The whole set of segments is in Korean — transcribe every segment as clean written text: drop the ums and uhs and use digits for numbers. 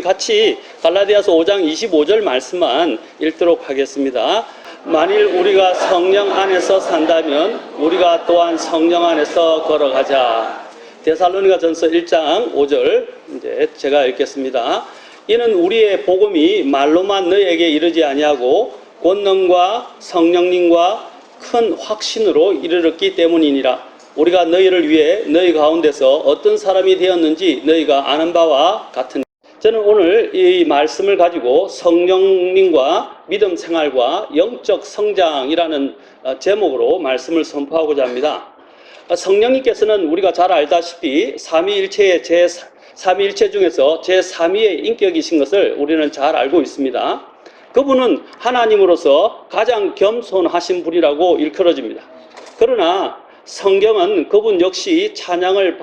같이 갈라디아서 5장 25절 말씀만 읽도록 하겠습니다. 만일 우리가 성령 안에서 산다면 우리가 또한 성령 안에서 걸어가자. 데살로니가전서 1장 5절 이제 제가 읽겠습니다. 이는 우리의 복음이 말로만 너희에게 이르지 아니하고 권능과 성령님과 큰 확신으로 이르렀기 때문이니라. 우리가 너희를 위해 너희 가운데서 어떤 사람이 되었는지 너희가 아는 바와 같으니. 저는 오늘 이 말씀을 가지고 성령님과 믿음 생활과 영적 성장이라는 제목으로 말씀을 선포하고자 합니다. 성령님께서는 우리가 잘 알다시피 삼위일체의 삼위일체 중에서 제3위의 인격이신 것을 우리는 잘 알고 있습니다. 그분은 하나님으로서 가장 겸손하신 분이라고 일컬어집니다. 그러나 성경은 그분 역시 찬양을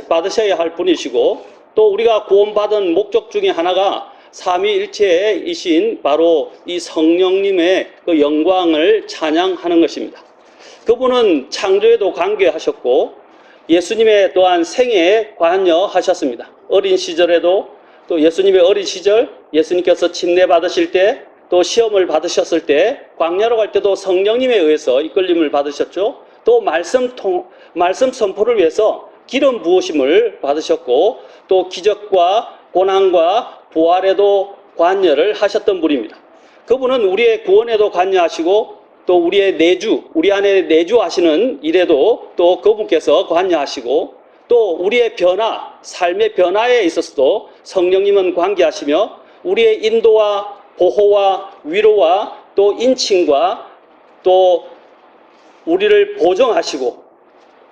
받으셔야 할 분이시고, 또 우리가 구원받은 목적 중에 하나가 삼위일체이신 바로 이 성령님의 그 영광을 찬양하는 것입니다. 그분은 창조에도 관계하셨고 예수님의 또한 생애에 관여하셨습니다. 어린 시절에도, 또 예수님의 어린 시절, 예수님께서 침례 받으실 때, 또 시험을 받으셨을 때, 광야로 갈 때도 성령님에 의해서 이끌림을 받으셨죠. 또 말씀 선포를 위해서 기름 부으심을 받으셨고, 또 기적과 고난과 부활에도 관여를 하셨던 분입니다. 그분은 우리의 구원에도 관여하시고, 또 우리의 내주, 우리 안에 내주하시는 일에도 또 그분께서 관여하시고, 또 우리의 변화, 삶의 변화에 있어서도 성령님은 관계하시며 우리의 인도와 보호와 위로와 또 인칭과 또 우리를 보정하시고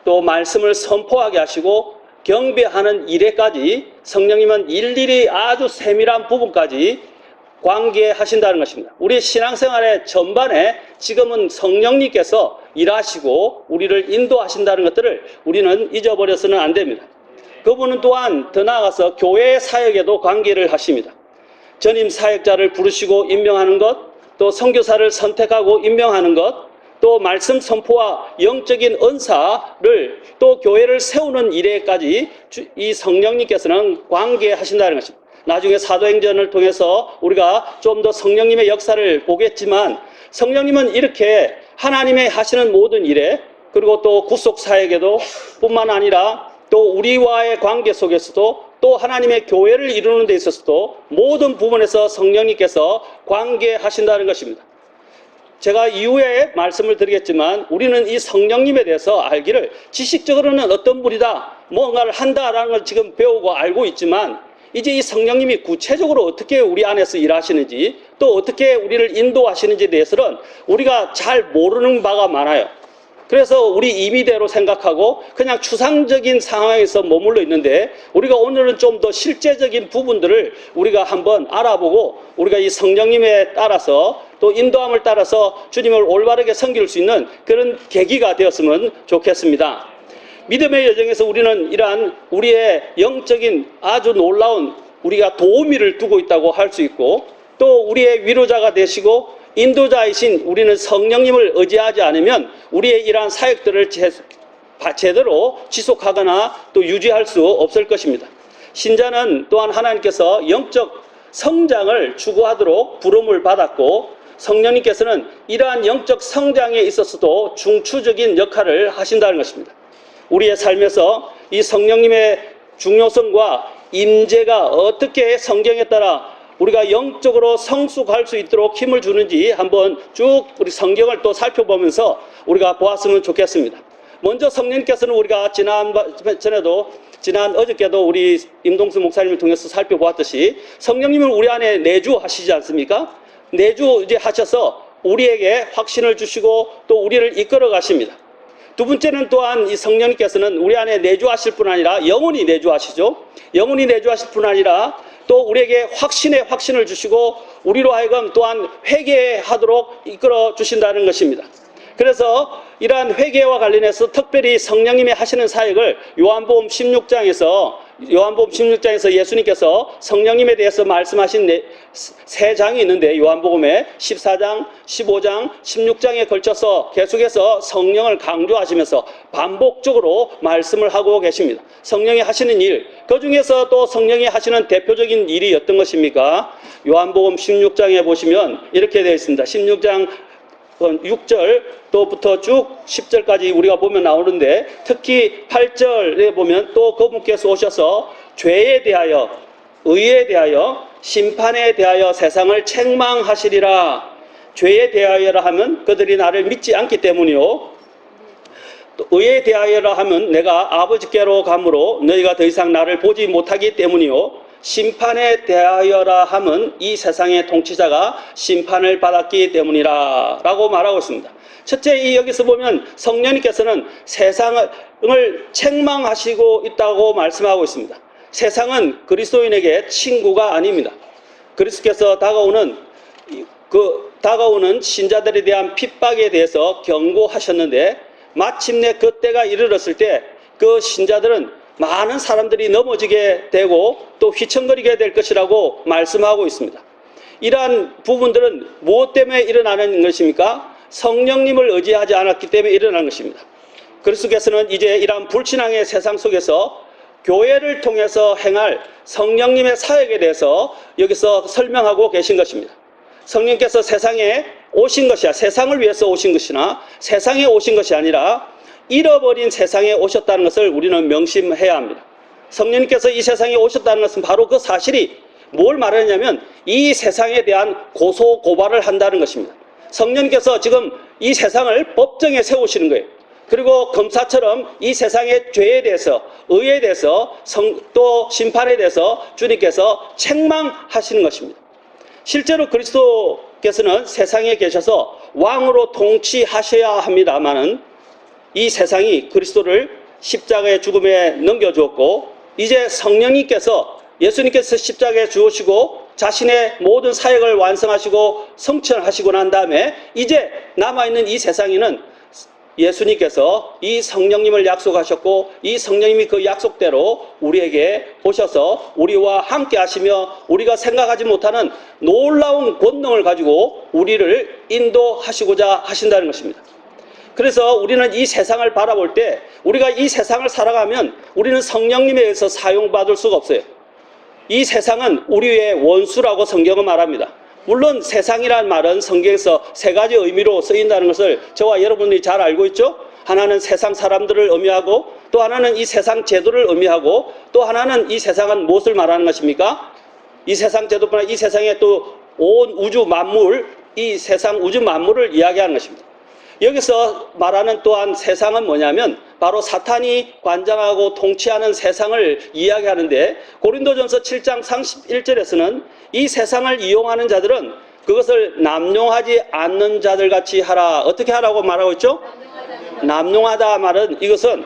또 말씀을 선포하게 하시고 경배하는 일에까지 성령님은 일일이 아주 세밀한 부분까지 관계하신다는 것입니다. 우리 신앙생활의 전반에 지금은 성령님께서 일하시고 우리를 인도하신다는 것들을 우리는 잊어버려서는 안 됩니다. 그분은 또한 더 나아가서 교회의 사역에도 관계를 하십니다. 전임 사역자를 부르시고 임명하는 것, 또 선교사를 선택하고 임명하는 것, 또 말씀 선포와 영적인 은사를 또 교회를 세우는 일에까지 이 성령님께서는 관계하신다는 것입니다. 나중에 사도행전을 통해서 우리가 좀 더 성령님의 역사를 보겠지만, 성령님은 이렇게 하나님의 하시는 모든 일에, 그리고 또 구속 사역에도 뿐만 아니라 또 우리와의 관계 속에서도, 또 하나님의 교회를 이루는 데 있어서도 모든 부분에서 성령님께서 관계하신다는 것입니다. 제가 이후에 말씀을 드리겠지만, 우리는 이 성령님에 대해서 알기를 지식적으로는 어떤 분이다, 뭔가를 한다라는 걸 지금 배우고 알고 있지만, 이제 이 성령님이 구체적으로 어떻게 우리 안에서 일하시는지, 또 어떻게 우리를 인도하시는지에 대해서는 우리가 잘 모르는 바가 많아요. 그래서 우리 임의대로 생각하고 그냥 추상적인 상황에서 머물러 있는데, 우리가 오늘은 좀 더 실제적인 부분들을 우리가 한번 알아보고, 우리가 이 성령님에 따라서 또 인도함을 따라서 주님을 올바르게 섬길 수 있는 그런 계기가 되었으면 좋겠습니다. 믿음의 여정에서 우리는 이러한 우리의 영적인 아주 놀라운 우리가 도우미를 두고 있다고 할 수 있고, 또 우리의 위로자가 되시고 인도자이신 우리는 성령님을 의지하지 않으면 우리의 이러한 사역들을 제대로 지속하거나 또 유지할 수 없을 것입니다. 신자는 또한 하나님께서 영적 성장을 추구하도록 부름을 받았고, 성령님께서는 이러한 영적 성장에 있어서도 중추적인 역할을 하신다는 것입니다. 우리의 삶에서 이 성령님의 중요성과 임재가 어떻게 성경에 따라 우리가 영적으로 성숙할 수 있도록 힘을 주는지 한번 쭉 우리 성경을 또 살펴보면서 우리가 보았으면 좋겠습니다. 먼저 성령님께서는 우리가 어저께도 우리 임동수 목사님을 통해서 살펴보았듯이 성령님은 우리 안에 내주하시지 않습니까? 내주 이제 하셔서 우리에게 확신을 주시고 또 우리를 이끌어 가십니다. 두 번째는 또한 이 성령님께서는 우리 안에 내주하실 뿐 아니라 영원히 내주하시죠. 영원히 내주하실 뿐 아니라 또 우리에게 확신을 주시고 우리로 하여금 또한 회개하도록 이끌어 주신다는 것입니다. 그래서 이러한 회개와 관련해서 특별히 성령님이 하시는 사역을 요한복음 16장에서 요한복음 16장에서 예수님께서 성령님에 대해서 말씀하신 세 장이 있는데 요한복음에 14장, 15장, 16장에 걸쳐서 계속해서 성령을 강조하시면서 반복적으로 말씀을 하고 계십니다. 성령이 하시는 일, 그 중에서 또 성령이 하시는 대표적인 일이 어떤 것입니까? 요한복음 16장에 보시면 이렇게 되어 있습니다. 16장 6절 또부터 쭉 10절까지 우리가 보면 나오는데, 특히 8절에 보면 또 그분께서 오셔서 죄에 대하여, 의에 대하여, 심판에 대하여 세상을 책망하시리라. 죄에 대하여라 하면 그들이 나를 믿지 않기 때문이요, 또 의에 대하여라 하면 내가 아버지께로 가므로 너희가 더 이상 나를 보지 못하기 때문이요, 심판에 대하여라 함은 이 세상의 통치자가 심판을 받았기 때문이라 라고 말하고 있습니다. 첫째, 여기서 보면 성령님께서는 세상을 책망하시고 있다고 말씀하고 있습니다. 세상은 그리스도인에게 친구가 아닙니다. 그리스도께서 다가오는 신자들에 대한 핍박에 대해서 경고하셨는데, 마침내 그때가 이르렀을 때 그 신자들은 많은 사람들이 넘어지게 되고 또 휘청거리게 될 것이라고 말씀하고 있습니다. 이러한 부분들은 무엇 때문에 일어나는 것입니까? 성령님을 의지하지 않았기 때문에 일어나는 것입니다. 그리스도께서는 이제 이러한 불신앙의 세상 속에서 교회를 통해서 행할 성령님의 사역에 대해서 여기서 설명하고 계신 것입니다. 성령께서 세상에 오신 것이 세상을 위해서 오신 것이나 세상에 오신 것이 아니라 잃어버린 세상에 오셨다는 것을 우리는 명심해야 합니다. 성령님께서 이 세상에 오셨다는 것은 바로 그 사실이 뭘 말하냐면 이 세상에 대한 고소 고발을 한다는 것입니다. 성령님께서 지금 이 세상을 법정에 세우시는 거예요. 그리고 검사처럼 이 세상의 죄에 대해서, 의에 대해서, 또 심판에 대해서 주님께서 책망하시는 것입니다. 실제로 그리스도께서는 세상에 계셔서 왕으로 통치하셔야 합니다마는 이 세상이 그리스도를 십자가의 죽음에 넘겨주었고, 이제 성령님께서, 예수님께서 십자가에 죽으시고 자신의 모든 사역을 완성하시고 성취하시고 난 다음에 이제 남아있는 이 세상에는 예수님께서 이 성령님을 약속하셨고, 이 성령님이 그 약속대로 우리에게 오셔서 우리와 함께 하시며 우리가 생각하지 못하는 놀라운 권능을 가지고 우리를 인도하시고자 하신다는 것입니다. 그래서 우리는 이 세상을 바라볼 때, 우리가 이 세상을 살아가면 우리는 성령님에 의해서 사용받을 수가 없어요. 이 세상은 우리의 원수라고 성경은 말합니다. 물론 세상이라는 말은 성경에서 세 가지 의미로 쓰인다는 것을 저와 여러분들이 잘 알고 있죠. 하나는 세상 사람들을 의미하고, 또 하나는 이 세상 제도를 의미하고, 또 하나는 이 세상은 무엇을 말하는 것입니까? 이 세상 제도뿐만 아니라 이 세상에 또 온 우주 만물, 이 세상 우주 만물을 이야기하는 것입니다. 여기서 말하는 또한 세상은 뭐냐면 바로 사탄이 관장하고 통치하는 세상을 이야기하는데, 고린도전서 7장 31절에서는 이 세상을 이용하는 자들은 그것을 남용하지 않는 자들 같이 하라. 어떻게 하라고 말하고 있죠? 남용하다 말은 이것은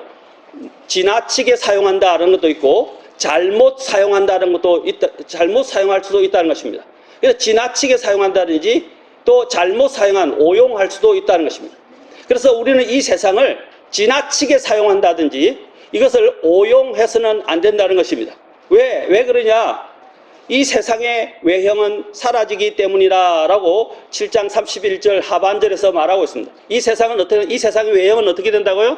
지나치게 사용한다는 것도 있고 잘못 사용한다는 것도 있다, 잘못 사용할 수도 있다는 것입니다. 그래서 지나치게 사용한다든지 또 잘못 사용한 오용할 수도 있다는 것입니다. 그래서 우리는 이 세상을 지나치게 사용한다든지 이것을 오용해서는 안 된다는 것입니다. 왜 그러냐? 이 세상의 외형은 사라지기 때문이라 라고 7장 31절 하반절에서 말하고 있습니다. 이 세상의 외형은 어떻게 된다고요?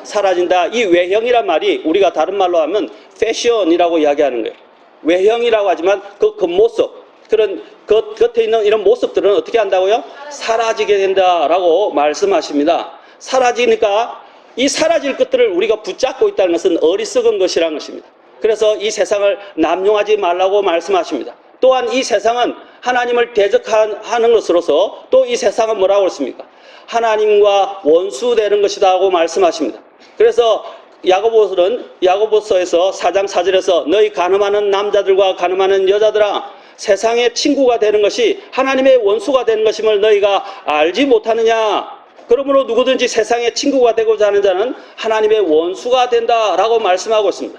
사라진다. 이 외형이란 말이 우리가 다른 말로 하면 패션이라고 이야기하는 거예요. 외형이라고 하지만 그 겉모습, 그런 겉에 있는 이런 모습들은 어떻게 한다고요? 사라지게 된다라고 말씀하십니다. 사라지니까 이 사라질 것들을 우리가 붙잡고 있다는 것은 어리석은 것이라는 것입니다. 그래서 이 세상을 남용하지 말라고 말씀하십니다. 또한 이 세상은 하나님을 대적하는 것으로서 또 이 세상은 뭐라고 했습니까? 하나님과 원수되는 것이다 하고 말씀하십니다. 그래서 야고보서에서 4장 4절에서 너희 가늠하는 남자들과 가늠하는 여자들아, 세상의 친구가 되는 것이 하나님의 원수가 되는 것임을 너희가 알지 못하느냐? 그러므로 누구든지 세상의 친구가 되고자 하는 자는 하나님의 원수가 된다라고 말씀하고 있습니다.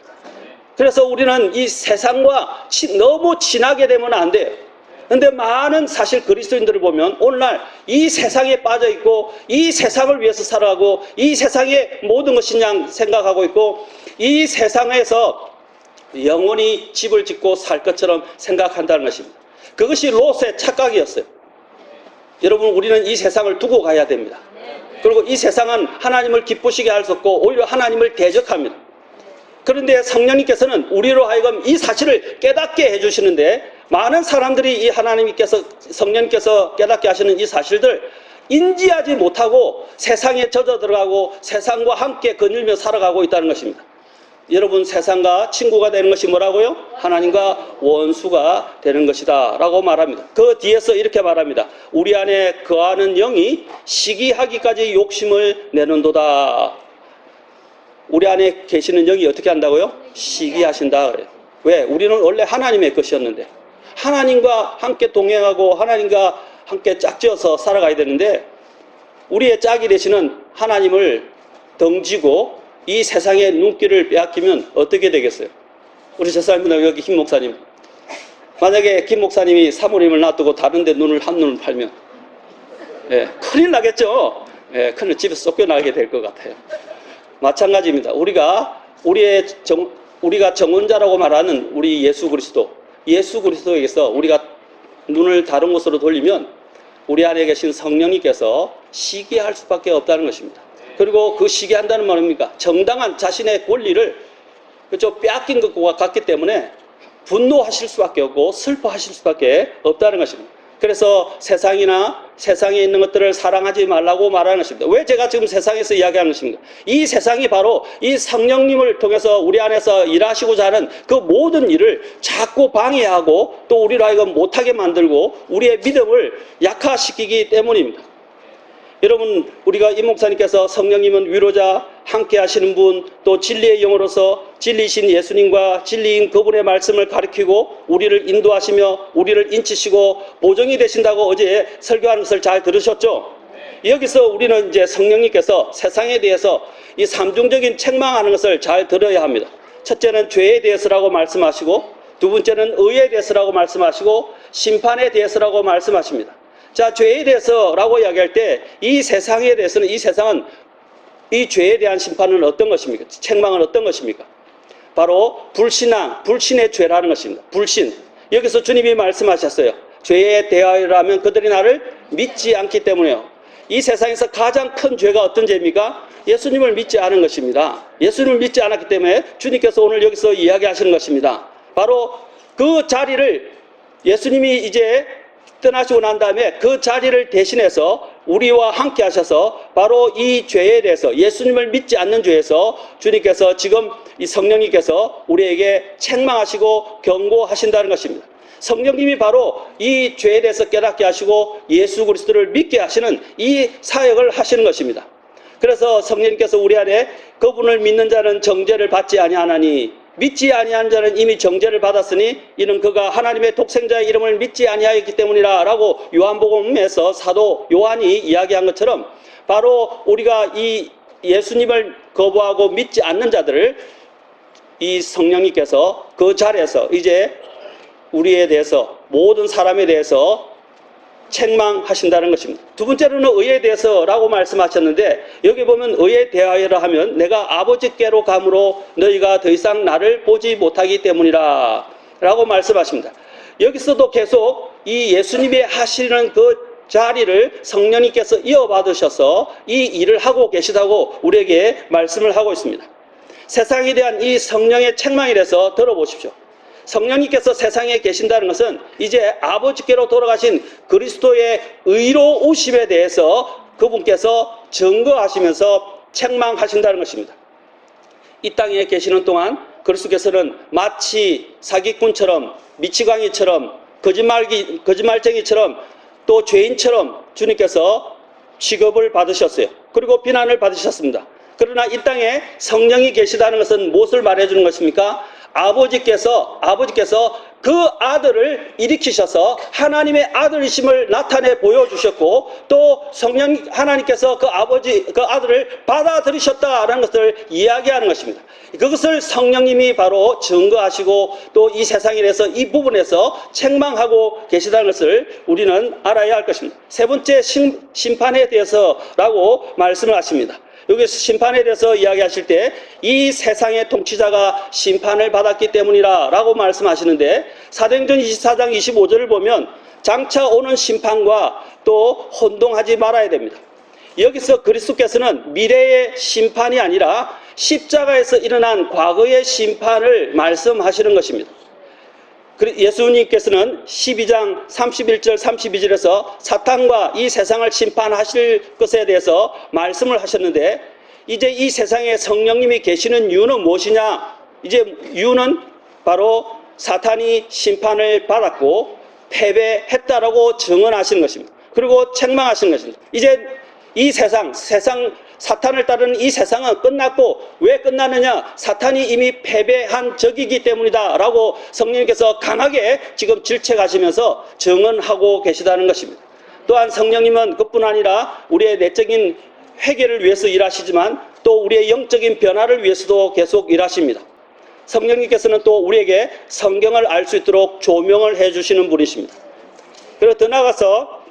그래서 우리는 이 세상과 너무 친하게 되면 안 돼요. 그런데 많은 사실 그리스도인들을 보면 오늘날 이 세상에 빠져 있고 이 세상을 위해서 살아가고 이 세상의 모든 것이냐 생각하고 있고 이 세상에서 영원히 집을 짓고 살 것처럼 생각한다는 것입니다. 그것이 롯의 착각이었어요. 여러분, 우리는 이 세상을 두고 가야 됩니다. 그리고 이 세상은 하나님을 기쁘시게 할 수 없고 오히려 하나님을 대적합니다. 그런데 성령님께서는 우리로 하여금 이 사실을 깨닫게 해주시는데, 많은 사람들이 이 하나님께서, 성령님께서 깨닫게 하시는 이 사실들 인지하지 못하고 세상에 젖어 들어가고 세상과 함께 거닐며 살아가고 있다는 것입니다. 여러분, 세상과 친구가 되는 것이 뭐라고요? 하나님과 원수가 되는 것이다 라고 말합니다. 그 뒤에서 이렇게 말합니다. 우리 안에 거하는 영이 시기하기까지 욕심을 내는도다. 우리 안에 계시는 영이 어떻게 한다고요? 시기하신다 그래요. 왜? 우리는 원래 하나님의 것이었는데, 하나님과 함께 동행하고 하나님과 함께 짝지어서 살아가야 되는데, 우리의 짝이 되시는 하나님을 덩지고 이 세상의 눈길을 빼앗기면 어떻게 되겠어요? 우리 제사님들, 여기 김 목사님, 만약에 김 목사님이 사모님을 놔두고 다른 데 한눈을 팔면 큰일 나겠죠. 큰일, 집에서 쫓겨나게 될 것 같아요. 마찬가지입니다. 우리가 정언자라고 말하는 우리 예수 그리스도에게서 우리가 눈을 다른 곳으로 돌리면 우리 안에 계신 성령님께서 시기할 수밖에 없다는 것입니다. 그리고 그 시기한다는 말은 뭡니까? 정당한 자신의 권리를 빼앗긴 것과 같기 때문에 분노하실 수밖에 없고 슬퍼하실 수밖에 없다는 것입니다. 그래서 세상에 있는 것들을 사랑하지 말라고 말하는 것입니다. 왜 제가 지금 세상에서 이야기하는 것입니까? 이 세상이 바로 이 성령님을 통해서 우리 안에서 일하시고자 하는 그 모든 일을 자꾸 방해하고 또 우리로 하여금 못하게 만들고 우리의 믿음을 약화시키기 때문입니다. 여러분, 우리가 이 목사님께서 성령님은 위로자, 함께 하시는 분, 또 진리의 영으로서 진리신 예수님과 진리인 그분의 말씀을 가르치고 우리를 인도하시며 우리를 인치시고 보정이 되신다고 어제 설교하는 것을 잘 들으셨죠? 여기서 우리는 이제 성령님께서 세상에 대해서 이 삼중적인 책망하는 것을 잘 들어야 합니다. 첫째는 죄에 대해서라고 말씀하시고, 두 번째는 의에 대해서라고 말씀하시고, 심판에 대해서라고 말씀하십니다. 자, 죄에 대해서라고 이야기할 때 이 세상에 대해서는, 이 세상은 이 죄에 대한 심판은 어떤 것입니까? 책망은 어떤 것입니까? 바로 불신의 죄라는 것입니다. 불신. 여기서 주님이 말씀하셨어요. 죄에 대하여라면 그들이 나를 믿지 않기 때문에요. 이 세상에서 가장 큰 죄가 어떤 죄입니까? 예수님을 믿지 않은 것입니다. 예수님을 믿지 않았기 때문에 주님께서 오늘 여기서 이야기하시는 것입니다. 바로 그 자리를 예수님이 이제 떠나시고 난 다음에 그 자리를 대신해서 우리와 함께 하셔서 바로 이 죄에 대해서, 예수님을 믿지 않는 죄에서 주님께서 지금 이 성령님께서 우리에게 책망하시고 경고하신다는 것입니다. 성령님이 바로 이 죄에 대해서 깨닫게 하시고 예수 그리스도를 믿게 하시는 이 사역을 하시는 것입니다. 그래서 성령님께서 우리 안에 그분을 믿는 자는 정죄를 받지 아니하나니, 믿지 아니한 자는 이미 정죄를 받았으니 이는 그가 하나님의 독생자의 이름을 믿지 아니하였기 때문이라 라고 요한복음에서 사도 요한이 이야기한 것처럼, 바로 우리가 이 예수님을 거부하고 믿지 않는 자들을 이 성령님께서 그 자리에서 이제 우리에 대해서, 모든 사람에 대해서 책망하신다는 것입니다. 두 번째로는 의에 대해서라고 말씀하셨는데, 여기 보면 의에 대하여라 하면 내가 아버지께로 가므로 너희가 더 이상 나를 보지 못하기 때문이라 라고 말씀하십니다. 여기서도 계속 이 예수님이 하시는 그 자리를 성령님께서 이어받으셔서 이 일을 하고 계시다고 우리에게 말씀을 하고 있습니다. 세상에 대한 이 성령의 책망에 대해서 들어보십시오. 성령님께서 세상에 계신다는 것은 이제 아버지께로 돌아가신 그리스도의 의로우심에 대해서 그분께서 증거하시면서 책망하신다는 것입니다. 이 땅에 계시는 동안 그리스도께서는 마치 사기꾼처럼, 미치광이처럼, 거짓말쟁이처럼, 또 죄인처럼 주님께서 취급을 받으셨어요. 그리고 비난을 받으셨습니다. 그러나 이 땅에 성령이 계시다는 것은 무엇을 말해주는 것입니까? 아버지께서 그 아들을 일으키셔서 하나님의 아들이심을 나타내 보여주셨고, 또 성령 하나님께서 그 아들을 받아들이셨다라는 것을 이야기하는 것입니다. 그것을 성령님이 바로 증거하시고 또 이 세상에 대해서 이 부분에서 책망하고 계시다는 것을 우리는 알아야 할 것입니다. 세 번째, 심판에 대해서라고 말씀을 하십니다. 여기서 심판에 대해서 이야기하실 때 이 세상의 통치자가 심판을 받았기 때문이라 라고 말씀하시는데 사도행전 24장 25절을 보면 장차 오는 심판과 또 혼동하지 말아야 됩니다. 여기서 그리스도께서는 미래의 심판이 아니라 십자가에서 일어난 과거의 심판을 말씀하시는 것입니다. 예수님께서는 12장 31절 32절에서 사탄과 이 세상을 심판하실 것에 대해서 말씀을 하셨는데 이제 이 세상에 성령님이 계시는 이유는 무엇이냐? 이제 이유는 바로 사탄이 심판을 받았고 패배했다라고 증언하시는 것입니다. 그리고 책망하시는 것입니다. 이제 이 세상 사탄을 따르는 이 세상은 끝났고 왜 끝나느냐? 사탄이 이미 패배한 적이기 때문이다 라고 성령님께서 강하게 지금 질책하시면서 증언하고 계시다는 것입니다. 또한 성령님은 그뿐 아니라 우리의 내적인 회개를 위해서 일하시지만 또 우리의 영적인 변화를 위해서도 계속 일하십니다. 성령님께서는 또 우리에게 성경을 알 수 있도록 조명을 해주시는 분이십니다. 그리고 더 나아가서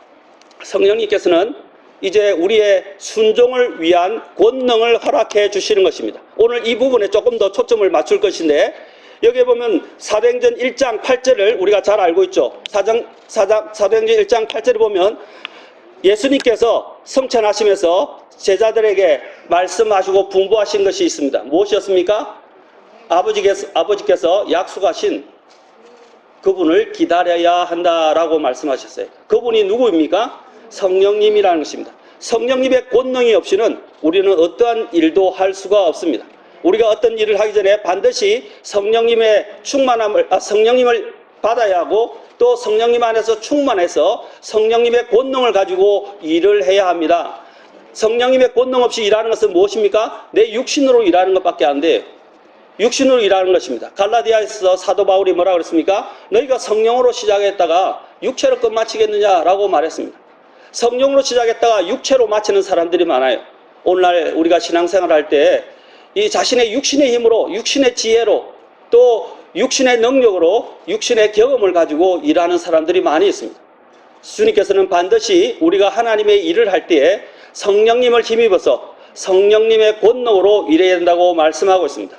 성령님께서는 이제 우리의 순종을 위한 권능을 허락해 주시는 것입니다. 오늘 이 부분에 조금 더 초점을 맞출 것인데 여기에 보면 사도행전 1장 8절을 우리가 잘 알고 있죠. 사도행전 1장 8절을 보면 예수님께서 성천하시면서 제자들에게 말씀하시고 분부하신 것이 있습니다. 무엇이었습니까? 아버지께서 약속하신 그분을 기다려야 한다라고 말씀하셨어요. 그분이 누구입니까? 성령님이라는 것입니다. 성령님의 권능이 없이는 우리는 어떠한 일도 할 수가 없습니다. 우리가 어떤 일을 하기 전에 반드시 성령님의 성령님을 받아야 하고 또 성령님 안에서 충만해서 성령님의 권능을 가지고 일을 해야 합니다. 성령님의 권능 없이 일하는 것은 무엇입니까? 내 육신으로 일하는 것밖에 안 돼요. 육신으로 일하는 것입니다. 갈라디아에서 사도 바울이 뭐라고 그랬습니까? 너희가 성령으로 시작했다가 육체로 끝마치겠느냐라고 말했습니다. 성령으로 시작했다가 육체로 마치는 사람들이 많아요. 오늘날 우리가 신앙생활 할 때 이 자신의 육신의 힘으로, 육신의 지혜로, 또 육신의 능력으로, 육신의 경험을 가지고 일하는 사람들이 많이 있습니다. 주님께서는 반드시 우리가 하나님의 일을 할 때에 성령님을 힘입어서 성령님의 권능으로 일해야 된다고 말씀하고 있습니다.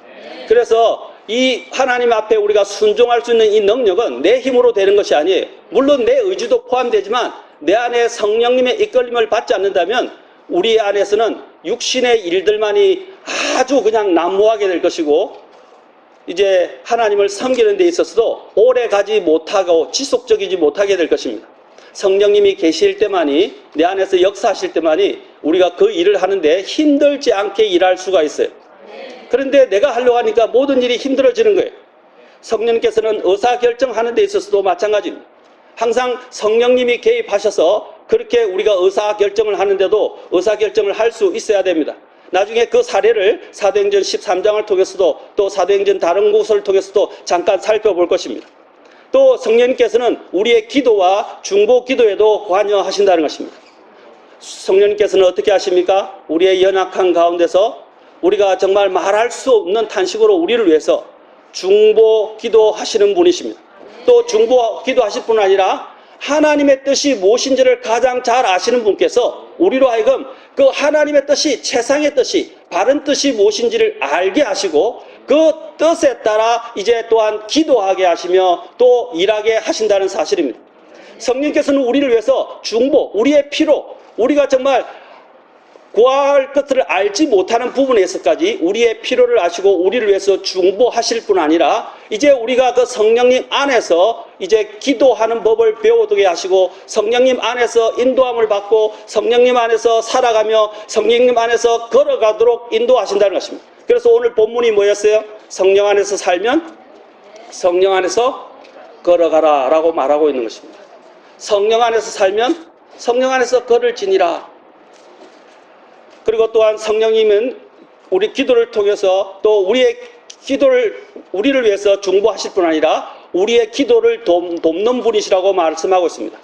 그래서 이 하나님 앞에 우리가 순종할 수 있는 이 능력은 내 힘으로 되는 것이 아니에요. 물론 내 의지도 포함되지만 내 안에 성령님의 이끌림을 받지 않는다면 우리 안에서는 육신의 일들만이 아주 그냥 난무하게 될 것이고 이제 하나님을 섬기는 데 있어서도 오래 가지 못하고 지속적이지 못하게 될 것입니다. 성령님이 계실 때만이 내 안에서 역사하실 때만이 우리가 그 일을 하는데 힘들지 않게 일할 수가 있어요. 그런데 내가 하려고 하니까 모든 일이 힘들어지는 거예요. 성령님께서는 의사결정하는 데 있어서도 마찬가지입니다. 항상 성령님이 개입하셔서 그렇게 우리가 의사결정을 하는데도 의사결정을 할 수 있어야 됩니다. 나중에 그 사례를 사도행전 13장을 통해서도 또 사도행전 다른 곳을 통해서도 잠깐 살펴볼 것입니다. 또 성령님께서는 우리의 기도와 중보 기도에도 관여하신다는 것입니다. 성령님께서는 어떻게 하십니까? 우리의 연약한 가운데서 우리가 정말 말할 수 없는 탄식으로 우리를 위해서 중보 기도하시는 분이십니다. 또 중보 기도하실 뿐 아니라 하나님의 뜻이 무엇인지를 가장 잘 아시는 분께서 우리로 하여금 그 하나님의 뜻이, 최상의 뜻이, 바른 뜻이 무엇인지를 알게 하시고 그 뜻에 따라 이제 또한 기도하게 하시며 또 일하게 하신다는 사실입니다. 성령께서는 우리를 위해서 중보, 우리의 피로, 우리가 정말 구할 것들을 알지 못하는 부분에서까지 우리의 필요를 아시고 우리를 위해서 중보하실 뿐 아니라 이제 우리가 그 성령님 안에서 이제 기도하는 법을 배우게 하시고 성령님 안에서 인도함을 받고 성령님 안에서 살아가며 성령님 안에서 걸어가도록 인도하신다는 것입니다. 그래서 오늘 본문이 뭐였어요? 성령 안에서 살면 성령 안에서 걸어가라 라고 말하고 있는 것입니다. 성령 안에서 살면 성령 안에서 걸을지니라. 그리고 또한 성령님은 우리 기도를 통해서 또 우리의 기도를 우리를 위해서 중보하실 뿐 아니라 우리의 기도를 돕는 분이시라고 말씀하고 있습니다.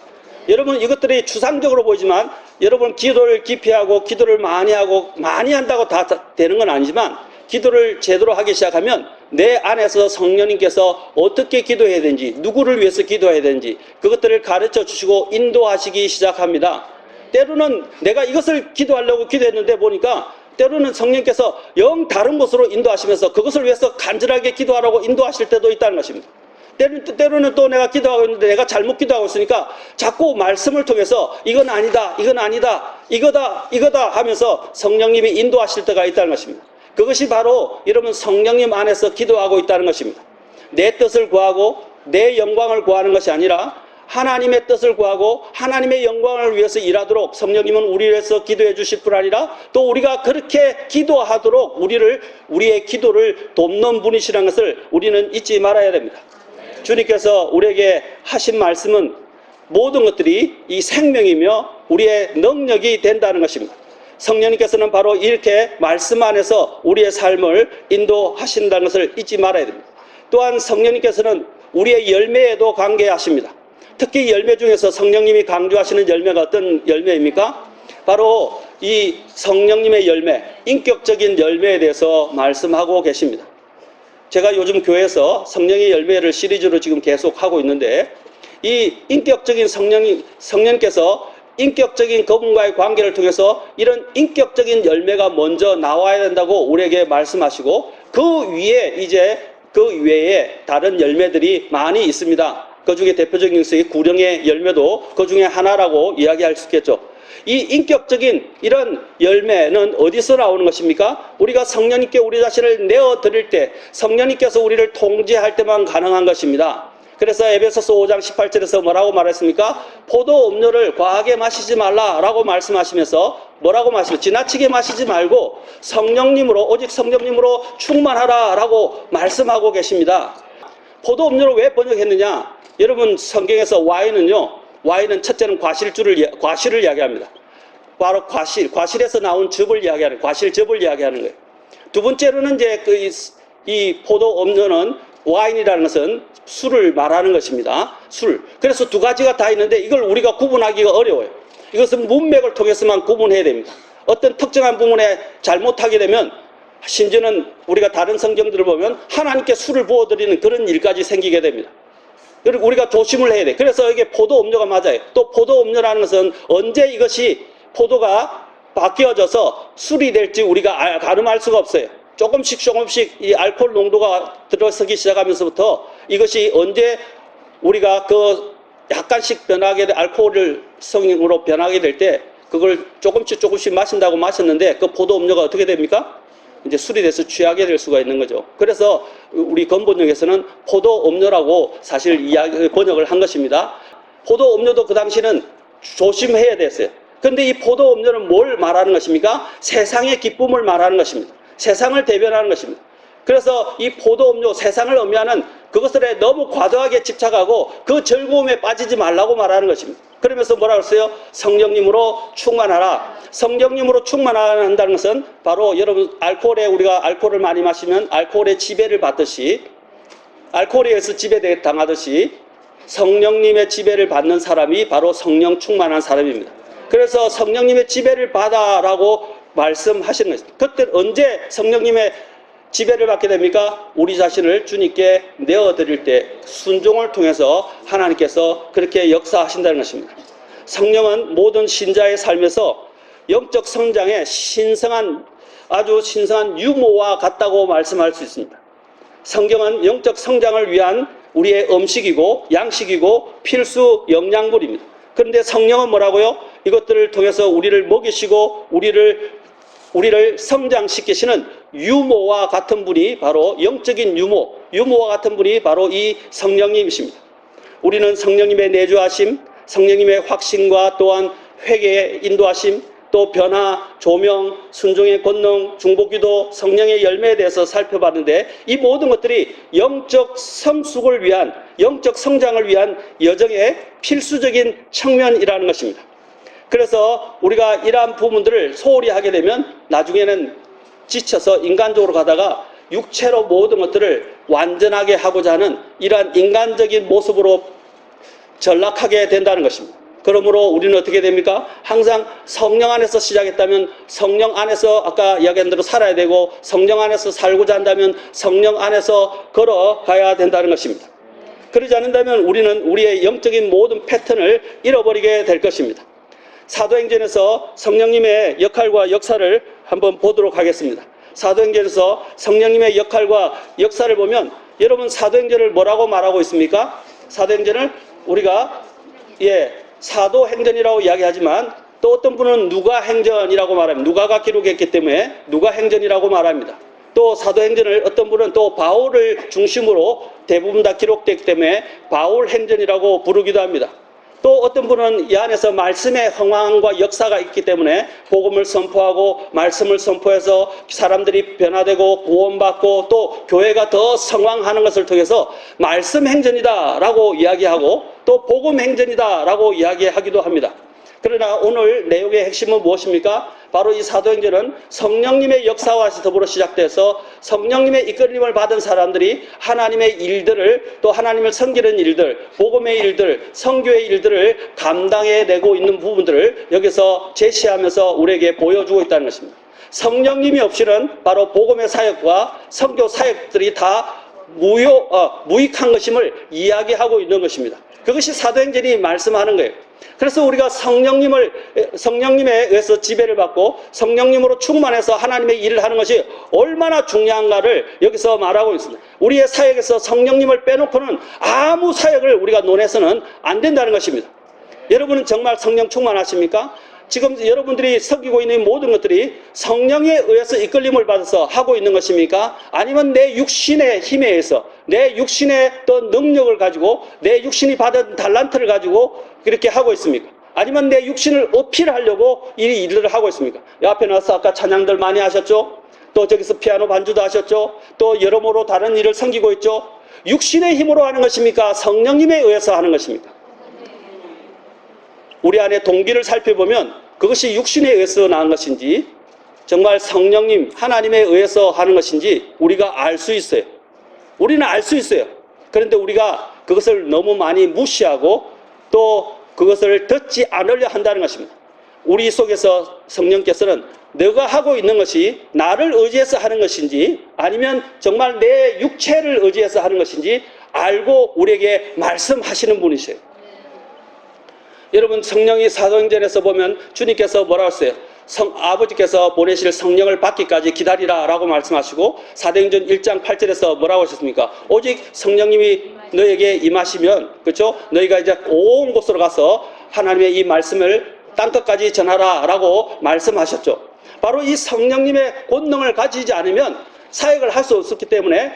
여러분 이것들이 추상적으로 보이지만 여러분 기도를 깊이 하고 기도를 많이 하고 많이 한다고 다 되는 건 아니지만 기도를 제대로 하기 시작하면 내 안에서 성령님께서 어떻게 기도해야 되는지 누구를 위해서 기도해야 되는지 그것들을 가르쳐 주시고 인도하시기 시작합니다. 때로는 내가 이것을 기도하려고 기도했는데 보니까 때로는 성령께서 영 다른 곳으로 인도하시면서 그것을 위해서 간절하게 기도하라고 인도하실 때도 있다는 것입니다. 때로는 또 내가 기도하고 있는데 내가 잘못 기도하고 있으니까 자꾸 말씀을 통해서 이건 아니다, 이건 아니다, 이거다, 이거다 하면서 성령님이 인도하실 때가 있다는 것입니다. 그것이 바로 여러분 성령님 안에서 기도하고 있다는 것입니다. 내 뜻을 구하고 내 영광을 구하는 것이 아니라 하나님의 뜻을 구하고 하나님의 영광을 위해서 일하도록 성령님은 우리를 위해서 기도해 주실 뿐 아니라 또 우리가 그렇게 기도하도록 우리의 기도를 돕는 분이시라는 것을 우리는 잊지 말아야 됩니다. 주님께서 우리에게 하신 말씀은 모든 것들이 이 생명이며 우리의 능력이 된다는 것입니다. 성령님께서는 바로 이렇게 말씀 안에서 우리의 삶을 인도하신다는 것을 잊지 말아야 됩니다. 또한 성령님께서는 우리의 열매에도 관계하십니다. 특히 열매 중에서 성령님이 강조하시는 열매가 어떤 열매입니까? 바로 이 성령님의 열매, 인격적인 열매에 대해서 말씀하고 계십니다. 제가 요즘 교회에서 성령의 열매를 시리즈로 지금 계속 하고 있는데 이 인격적인 성령께서 인격적인 그분과의 관계를 통해서 이런 인격적인 열매가 먼저 나와야 된다고 우리에게 말씀하시고 그 위에 이제 그 외에 다른 열매들이 많이 있습니다. 그 중에 대표적인 것이 구령의 열매도 그 중에 하나라고 이야기할 수 있겠죠. 이 인격적인 이런 열매는 어디서 나오는 것입니까? 우리가 성령님께 우리 자신을 내어드릴 때 성령님께서 우리를 통제할 때만 가능한 것입니다. 그래서 에베소서 5장 18절에서 뭐라고 말했습니까? 포도 음료를 과하게 마시지 말라라고 말씀하시면서 뭐라고 마시고 지나치게 마시지 말고 성령님으로 오직 성령님으로 충만하라라고 말씀하고 계십니다. 포도 음료를 왜 번역했느냐? 여러분 성경에서 와인은 첫째는 과실을 이야기합니다. 바로 과실에서 나온 즙을 이야기하는 과실즙을 이야기하는 거예요. 두 번째로는 이제 이 포도 음료는 와인이라는 것은 술을 말하는 것입니다. 술. 그래서 두 가지가 다 있는데 이걸 우리가 구분하기가 어려워요. 이것은 문맥을 통해서만 구분해야 됩니다. 어떤 특정한 부분에 잘못하게 되면 심지어는 우리가 다른 성경들을 보면 하나님께 술을 부어드리는 그런 일까지 생기게 됩니다. 그리고 우리가 조심을 해야 돼. 그래서 이게 포도 음료가 맞아요. 또 포도 음료라는 것은 언제 이것이 포도가 바뀌어져서 술이 될지 우리가 가늠할 수가 없어요. 조금씩 이 알코올 농도가 들어서기 시작하면서부터 이것이 언제 우리가 그 약간씩 변하게 돼 알코올 성으로 변하게 될 때 그걸 조금씩 마셨는데 그 포도 음료가 어떻게 됩니까? 이제 술이 돼서 취하게 될 수가 있는 거죠. 그래서 우리 건번역에서는 포도 음료라고 사실 번역을 한 것입니다. 포도 음료도 그 당시는 조심해야 됐어요. 그런데 이 포도 음료는 뭘 말하는 것입니까? 세상의 기쁨을 말하는 것입니다. 세상을 대변하는 것입니다. 그래서 이 포도 음료, 세상을 의미하는 그것들에 너무 과도하게 집착하고 그 즐거움에 빠지지 말라고 말하는 것입니다. 그러면서 뭐라고 했어요? 성령님으로 충만하라. 성령님으로 충만한다는 것은 바로 여러분 우리가 알코올을 많이 마시면 알코올의 지배를 받듯이 알코올에 의해서 지배당하듯이 성령님의 지배를 받는 사람이 바로 성령 충만한 사람입니다. 그래서 성령님의 지배를 받아라고 말씀하시는 것입니다. 그때 언제 성령님의 지배를 받게 됩니까? 우리 자신을 주님께 내어드릴 때 순종을 통해서 하나님께서 그렇게 역사하신다는 것입니다. 성령은 모든 신자의 삶에서 영적 성장의 아주 신성한 유모와 같다고 말씀할 수 있습니다. 성경은 영적 성장을 위한 우리의 음식이고 양식이고 필수 영양분입니다. 그런데 성령은 뭐라고요? 이것들을 통해서 우리를 먹이시고 우리를 성장시키시는 유모와 같은 분이 바로 영적인 유모와 같은 분이 바로 이 성령님이십니다. 우리는 성령님의 내주하심, 성령님의 확신과 또한 회개의 인도하심, 또 변화, 조명, 순종의 권능, 중보기도, 성령의 열매에 대해서 살펴봤는데 이 모든 것들이 영적 성숙을 위한, 영적 성장을 위한 여정의 필수적인 측면이라는 것입니다. 그래서 우리가 이러한 부분들을 소홀히 하게 되면 나중에는 지쳐서 인간적으로 가다가 육체로 모든 것들을 완전하게 하고자 하는 이러한 인간적인 모습으로 전락하게 된다는 것입니다. 그러므로 우리는 어떻게 됩니까? 항상 성령 안에서 시작했다면 성령 안에서 아까 이야기한 대로 살아야 되고 성령 안에서 살고자 한다면 성령 안에서 걸어가야 된다는 것입니다. 그러지 않는다면 우리는 우리의 영적인 모든 패턴을 잃어버리게 될 것입니다. 사도행전에서 성령님의 역할과 역사를 한번 보도록 하겠습니다. 사도행전에서 성령님의 역할과 역사를 보면 여러분 사도행전을 뭐라고 말하고 있습니까? 사도행전을 우리가 사도행전이라고 이야기하지만 또 어떤 분은 누가행전이라고 말합니다. 누가가 기록했기 때문에 누가행전이라고 말합니다. 또 사도행전을 어떤 분은 또 바울을 중심으로 대부분 다 기록됐기 때문에 바울행전이라고 부르기도 합니다. 또 어떤 분은 이 안에서 말씀의 흥황과 역사가 있기 때문에 복음을 선포하고 말씀을 선포해서 사람들이 변화되고 구원받고 또 교회가 더 성황하는 것을 통해서 말씀행전이다 라고 이야기하고 또 복음행전이다 라고 이야기하기도 합니다. 그러나 오늘 내용의 핵심은 무엇입니까? 바로 이 사도행전은 성령님의 역사와 더불어 시작돼서 성령님의 이끌림을 받은 사람들이 하나님의 일들을 또 하나님을 섬기는 일들, 복음의 일들, 선교의 일들을 감당해내고 있는 부분들을 여기서 제시하면서 우리에게 보여주고 있다는 것입니다. 성령님이 없이는 바로 복음의 사역과 선교 사역들이 다 무익한 것임을 이야기하고 있는 것입니다. 그것이 사도행전이 말씀하는 거예요. 그래서 우리가 성령님에 의해서 지배를 받고 성령님으로 충만해서 하나님의 일을 하는 것이 얼마나 중요한가를 여기서 말하고 있습니다. 우리의 사역에서 성령님을 빼놓고는 아무 사역을 우리가 논해서는 안 된다는 것입니다. 여러분은 정말 성령 충만하십니까? 지금 여러분들이 섬기고 있는 모든 것들이 성령에 의해서 이끌림을 받아서 하고 있는 것입니까? 아니면 내 육신의 힘에 의해서 내 육신의 또 능력을 가지고 내 육신이 받은 달란트를 가지고 그렇게 하고 있습니까? 아니면 내 육신을 어필하려고 이 일을 하고 있습니까? 앞에 나와서 아까 찬양들 많이 하셨죠? 또 저기서 피아노 반주도 하셨죠? 또 여러모로 다른 일을 섬기고 있죠? 육신의 힘으로 하는 것입니까? 성령님에 의해서 하는 것입니까? 우리 안에 동기를 살펴보면 그것이 육신에 의해서 나온 것인지 정말 성령님 하나님에 의해서 하는 것인지 우리가 알 수 있어요. 우리는 알 수 있어요. 그런데 우리가 그것을 너무 많이 무시하고 또 그것을 듣지 않으려 한다는 것입니다. 우리 속에서 성령께서는 내가 하고 있는 것이 나를 의지해서 하는 것인지 아니면 정말 내 육체를 의지해서 하는 것인지 알고 우리에게 말씀하시는 분이세요. 여러분 성령이 사도행전에서 보면 주님께서 뭐라고 했어요? 아버지께서 보내실 성령을 받기까지 기다리라 라고 말씀하시고 사도행전 1장 8절에서 뭐라고 하셨습니까? 오직 성령님이 너에게 임하시면 그렇죠? 너희가 이제 온 곳으로 가서 하나님의 이 말씀을 땅끝까지 전하라 라고 말씀하셨죠. 바로 이 성령님의 권능을 가지지 않으면 사역을 할 수 없었기 때문에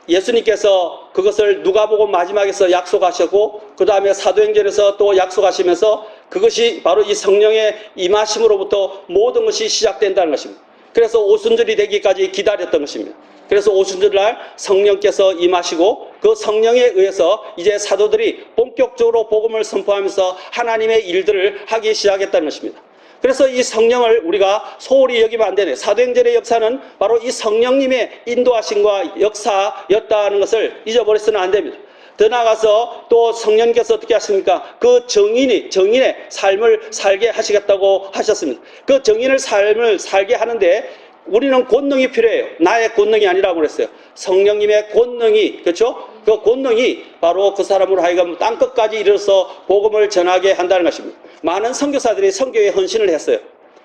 예수님께서 그것을 누가복음 마지막에서 약속하셨고 그 다음에 사도행전에서 또 약속하시면서 그것이 바로 이 성령의 임하심으로부터 모든 것이 시작된다는 것입니다. 그래서 오순절이 되기까지 기다렸던 것입니다. 그래서 오순절날 성령께서 임하시고 그 성령에 의해서 이제 사도들이 본격적으로 복음을 선포하면서 하나님의 일들을 하기 시작했다는 것입니다. 그래서 이 성령을 우리가 소홀히 여기면 안 되네. 사도행전의 역사는 바로 이 성령님의 인도하심과 역사였다는 것을 잊어버려서는 안 됩니다. 더 나아가서 또 성령께서 어떻게 하십니까? 그 정인의 삶을 살게 하시겠다고 하셨습니다. 그 정인의 삶을 살게 하는데 우리는 권능이 필요해요. 나의 권능이 아니라고 그랬어요. 성령님의 권능이, 그렇죠? 그 권능이 바로 그 사람으로 하여금 땅끝까지 이르러서 복음을 전하게 한다는 것입니다. 많은 선교사들이 선교에 헌신을 했어요.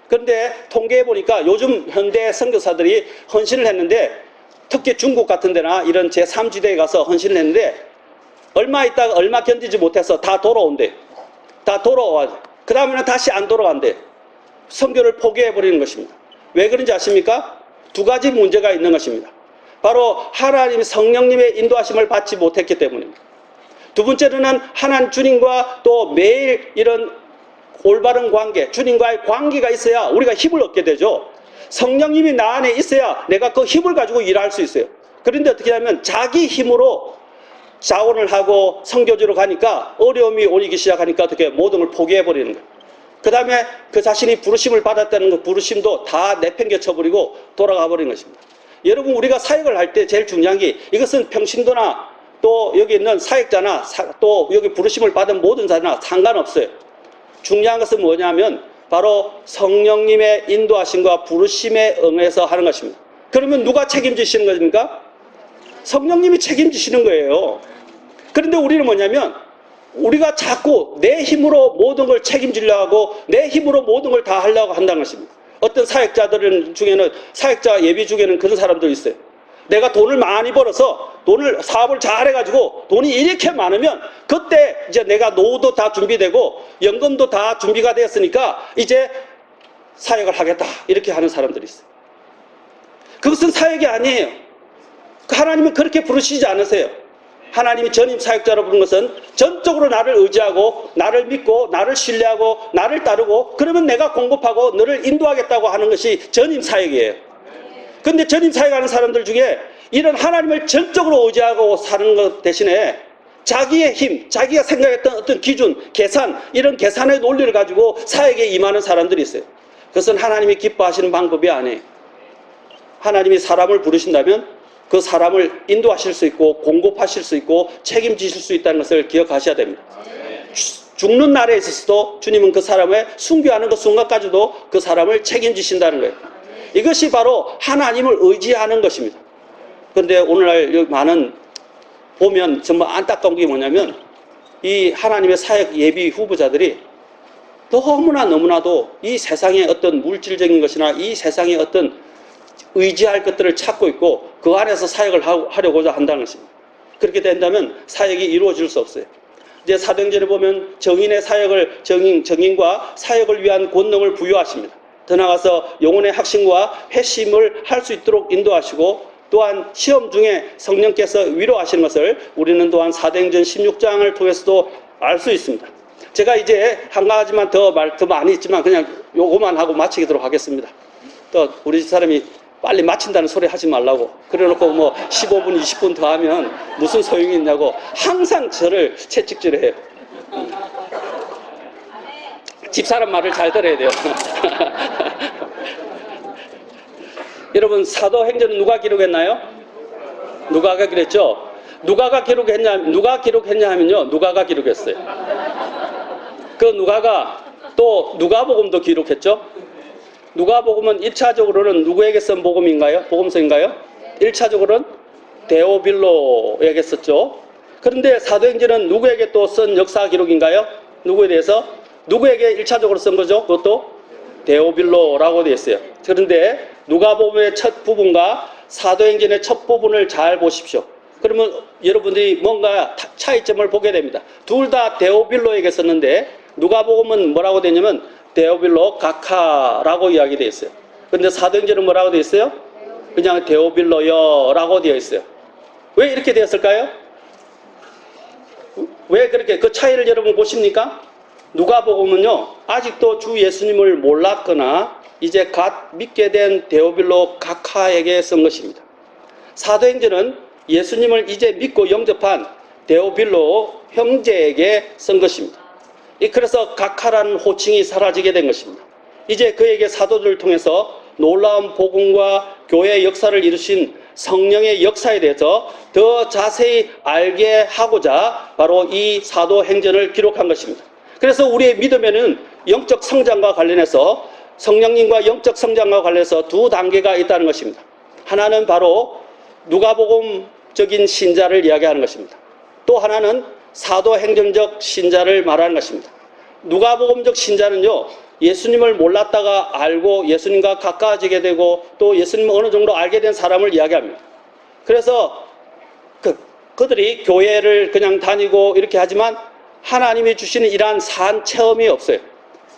그런데 통계해 보니까 요즘 현대 선교사들이 헌신을 했는데 특히 중국 같은 데나 이런 제3지대에 가서 헌신을 했는데 얼마 있다가 얼마 견디지 못해서 다 돌아온대. 다 돌아와. 그 다음에는 다시 안 돌아간대. 선교를 포기해 버리는 것입니다. 왜 그런지 아십니까? 두 가지 문제가 있는 것입니다. 바로 하나님 성령님의 인도하심을 받지 못했기 때문입니다. 두 번째로는 하나님 주님과 또 매일 이런 올바른 관계, 주님과의 관계가 있어야 우리가 힘을 얻게 되죠. 성령님이 나 안에 있어야 내가 그 힘을 가지고 일할 수 있어요. 그런데 어떻게 하면 자기 힘으로 자원을 하고 선교지로 가니까 어려움이 오기 시작하니까 어떻게 모든 걸 포기해 버리는 거예요. 그 다음에 그 자신이 부르심을 받았다는 그 부르심도 다 내팽개쳐버리고 돌아가 버리는 것입니다. 여러분 우리가 사역을 할 때 제일 중요한 게 이것은 평신도나 또 여기 있는 사역자나 또 여기 부르심을 받은 모든 자나 상관없어요. 중요한 것은 뭐냐면 바로 성령님의 인도하심과 부르심에 응해서 하는 것입니다. 그러면 누가 책임지시는 것입니까? 성령님이 책임지시는 거예요. 그런데 우리는 뭐냐면 우리가 자꾸 내 힘으로 모든 걸 책임지려고 하고 내 힘으로 모든 걸 다 하려고 한다는 것입니다. 어떤 사역자들 중에는, 사역자 예비 중에는 그런 사람도 있어요. 내가 돈을 많이 벌어서 사업을 잘 해가지고 돈이 이렇게 많으면 그때 이제 내가 노후도 다 준비되고 연금도 다 준비가 되었으니까 이제 사역을 하겠다, 이렇게 하는 사람들이 있어요. 그것은 사역이 아니에요. 하나님은 그렇게 부르시지 않으세요. 하나님이 전임 사역자로 부른 것은 전적으로 나를 의지하고 나를 믿고 나를 신뢰하고 나를 따르고 그러면 내가 공급하고 너를 인도하겠다고 하는 것이 전임 사역이에요. 근데 전임 사역하는 사람들 중에 이런 하나님을 전적으로 의지하고 사는 것 대신에 자기의 힘, 자기가 생각했던 어떤 기준, 계산, 이런 계산의 논리를 가지고 사역에 임하는 사람들이 있어요. 그것은 하나님이 기뻐하시는 방법이 아니에요. 하나님이 사람을 부르신다면 그 사람을 인도하실 수 있고 공급하실 수 있고 책임지실 수 있다는 것을 기억하셔야 됩니다. 죽는 날에 있어서도 주님은 그 사람의 숭배하는 그 순간까지도 그 사람을 책임지신다는 거예요. 이것이 바로 하나님을 의지하는 것입니다. 그런데 오늘날 많은 보면 정말 안타까운 게 뭐냐면 이 하나님의 사역 예비 후보자들이 너무나도 이 세상의 어떤 물질적인 것이나 이 세상의 어떤 의지할 것들을 찾고 있고 그 안에서 사역을 하려고자 한다는 것입니다. 그렇게 된다면 사역이 이루어질 수 없어요. 이제 사도행전에 보면 정인의 사역을 정인과 사역을 위한 권능을 부여하십니다. 더 나아가서 영혼의 확신과 회심을 할 수 있도록 인도하시고 또한 시험 중에 성령께서 위로하시는 것을 우리는 또한 사도행전 16장을 통해서도 알 수 있습니다. 제가 이제 한 가지만 더 많이 있지만 그냥 요거만 하고 마치도록 하겠습니다. 또 우리 집 사람이 빨리 마친다는 소리 하지 말라고 그래놓고 뭐 15분 20분 더 하면 무슨 소용이 있냐고 항상 저를 채찍질해요. 집사람 말을 잘 들어야 돼요. 여러분 사도행전은 누가 기록했나요? 누가가 기록했죠? 누가 기록했냐 하면요, 누가가 기록했어요. 그 누가가 또 누가복음도 기록했죠? 누가복음은 1차적으로는 누구에게 쓴 복음서인가요? 1차적으로는 데오빌로에게 썼죠. 그런데 사도행전은 누구에게 또 쓴 역사 기록인가요? 누구에 대해서? 누구에게 1차적으로 쓴 거죠? 그것도 데오빌로라고 되어 있어요. 그런데 누가복음의 첫 부분과 사도행전의 첫 부분을 잘 보십시오. 그러면 여러분들이 뭔가 차이점을 보게 됩니다. 둘 다 데오빌로에게 썼는데 누가복음은 뭐라고 되냐면 데오빌로 가카라고 이야기되어 있어요. 그런데 사도행전은 뭐라고 되어 있어요? 그냥 데오빌로여라고 되어 있어요. 왜 이렇게 되었을까요? 왜 그렇게 그 차이를 여러분 보십니까? 누가복음은요 아직도 주 예수님을 몰랐거나 이제 갓 믿게 된 데오빌로 가카에게 쓴 것입니다. 사도행전은 예수님을 이제 믿고 영접한 데오빌로 형제에게 쓴 것입니다. 그래서 가카라는 호칭이 사라지게 된 것입니다. 이제 그에게 사도들을 통해서 놀라운 복음과 교회의 역사를 이루신 성령의 역사에 대해서 더 자세히 알게 하고자 바로 이 사도행전을 기록한 것입니다. 그래서 우리의 믿음에는 영적 성장과 관련해서 성령님과 영적 성장과 관련해서 두 단계가 있다는 것입니다. 하나는 바로 누가복음적인 신자를 이야기하는 것입니다. 또 하나는 사도행전적 신자를 말하는 것입니다. 누가복음적 신자는요 예수님을 몰랐다가 알고 예수님과 가까워지게 되고 또 예수님을 어느 정도 알게 된 사람을 이야기합니다. 그래서 그들이 교회를 그냥 다니고 이렇게 하지만 하나님이 주시는 이러한 산 체험이 없어요.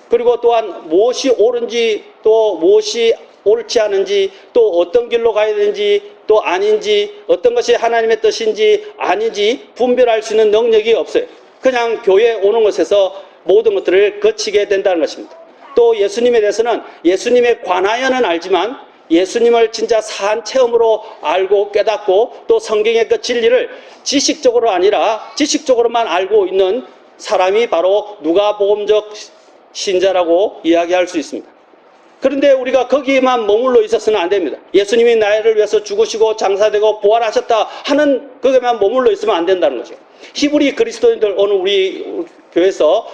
그리고 또한 무엇이 옳은지 또 무엇이 옳지 않은지 또 어떤 길로 가야 되는지 또 아닌지 어떤 것이 하나님의 뜻인지 아닌지 분별할 수 있는 능력이 없어요. 그냥 교회에 오는 것에서 모든 것들을 거치게 된다는 것입니다. 또 예수님에 대해서는 예수님에 관하여는 알지만 예수님을 진짜 산 체험으로 알고 깨닫고 또 성경의 그 진리를 지식적으로 아니라 지식적으로만 알고 있는 사람이 바로 누가복음적 신자라고 이야기할 수 있습니다. 그런데 우리가 거기에만 머물러 있어서는 안 됩니다. 예수님이 나를 위해서 죽으시고 장사되고 부활하셨다 하는 거기에만 머물러 있으면 안 된다는 거죠. 히브리 그리스도인들 오늘 우리 교회에서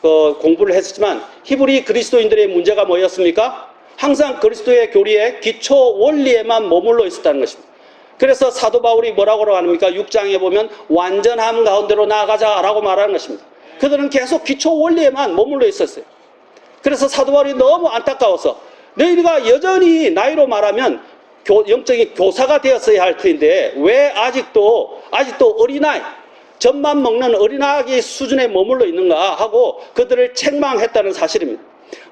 공부를 했었지만 히브리 그리스도인들의 문제가 뭐였습니까? 항상 그리스도의 교리의 기초 원리에만 머물러 있었다는 것입니다. 그래서 사도 바울이 뭐라고 합니까? 6장에 보면 완전함 가운데로 나아가자라고 말하는 것입니다. 그들은 계속 기초 원리에만 머물러 있었어요. 그래서 사도 바울이 너무 안타까워서 너희가 여전히 나이로 말하면 영적인 교사가 되었어야 할 터인데 왜 아직도 어린아이, 젖만 먹는 어린아기 수준에 머물러 있는가 하고 그들을 책망했다는 사실입니다.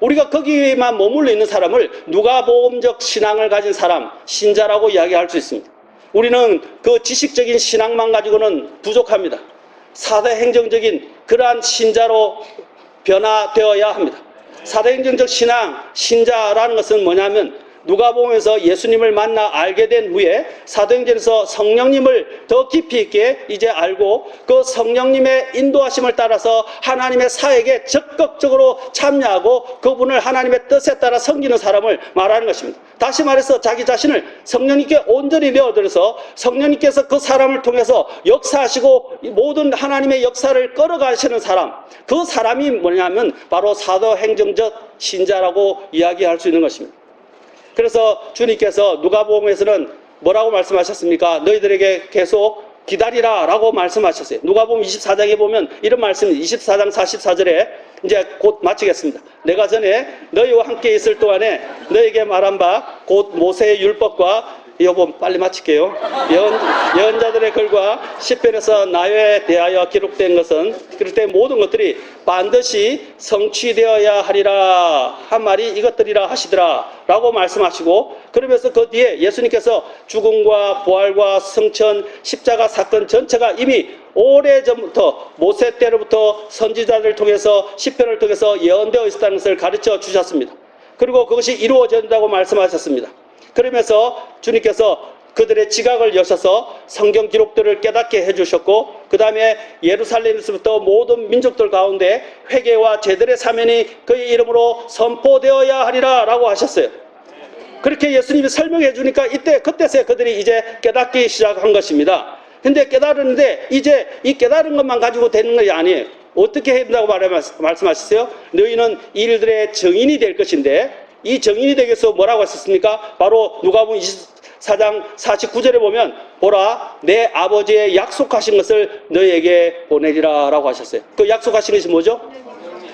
우리가 거기에만 머물러 있는 사람을 누가복음적 신앙을 가진 사람, 신자라고 이야기할 수 있습니다. 우리는 그 지식적인 신앙만 가지고는 부족합니다. 사도행정적인 그러한 신자로 변화되어야 합니다. 사도행정적 신앙, 신자라는 것은 뭐냐면 누가복음에서 예수님을 만나 알게 된 후에 사도행전에서 성령님을 더 깊이 있게 이제 알고 그 성령님의 인도하심을 따라서 하나님의 사역에 적극적으로 참여하고 그분을 하나님의 뜻에 따라 섬기는 사람을 말하는 것입니다. 다시 말해서 자기 자신을 성령님께 온전히 내어드려서 성령님께서 그 사람을 통해서 역사하시고 모든 하나님의 역사를 끌어가시는 사람, 그 사람이 뭐냐면 바로 사도행정적 신자라고 이야기할 수 있는 것입니다. 그래서 주님께서 누가복음에서는 뭐라고 말씀하셨습니까? 너희들에게 계속 기다리라 라고 말씀하셨어요. 누가복음 24장에 보면 이런 말씀이 24장 44절에 이제 곧 마치겠습니다. 내가 전에 너희와 함께 있을 동안에 너희에게 말한 바 곧 모세의 율법과 여보 빨리 마칠게요. 예언자들의 글과 시편에서 나에 대하여 기록된 모든 것들이 반드시 성취되어야 하리라 한 말이 이것들이라 하시더라 라고 말씀하시고, 그러면서 그 뒤에 예수님께서 죽음과 부활과 성천, 십자가 사건 전체가 이미 오래전부터 모세 때로부터 선지자들을 통해서 시편을 통해서 예언되어 있었다는 것을 가르쳐 주셨습니다. 그리고 그것이 이루어진다고 말씀하셨습니다. 그러면서 주님께서 그들의 지각을 여셔서 성경 기록들을 깨닫게 해주셨고, 그 다음에 예루살렘에서부터 모든 민족들 가운데 회개와 제들의 사면이 그의 이름으로 선포되어야 하리라 라고 하셨어요. 그렇게 예수님이 설명해 주니까 그때서야 그들이 이제 깨닫기 시작한 것입니다. 근데 깨달았는데 이제 이 깨달은 것만 가지고 되는 것이 아니에요. 어떻게 해야 된다고 말씀하셨어요? 너희는 일들의 증인이 될 것인데, 이 증인이 되기 위해서 뭐라고 하셨습니까? 바로 누가복음 24장 49절에 보면 보라 내 아버지의 약속하신 것을 너희에게 보내리라 라고 하셨어요. 그 약속하신 것이 뭐죠?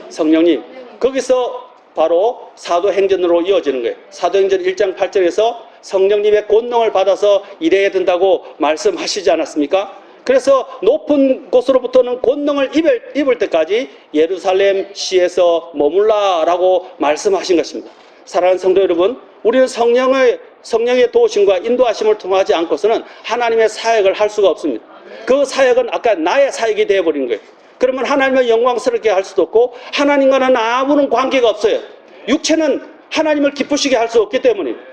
성령님. 거기서 바로 사도행전으로 이어지는 거예요. 사도행전 1장 8절에서 성령님의 권능을 받아서 일해야 된다고 말씀하시지 않았습니까? 그래서 높은 곳으로부터는 권능을 입을 때까지 예루살렘 시에서 머물라라고 말씀하신 것입니다. 사랑하는 성도 여러분, 우리는 성령의 도우심과 인도하심을 통하지 않고서는 하나님의 사역을 할 수가 없습니다. 그 사역은 아까 나의 사역이 되어버린 거예요. 그러면 하나님을 영광스럽게 할 수도 없고 하나님과는 아무런 관계가 없어요. 육체는 하나님을 기쁘시게 할 수 없기 때문입니다.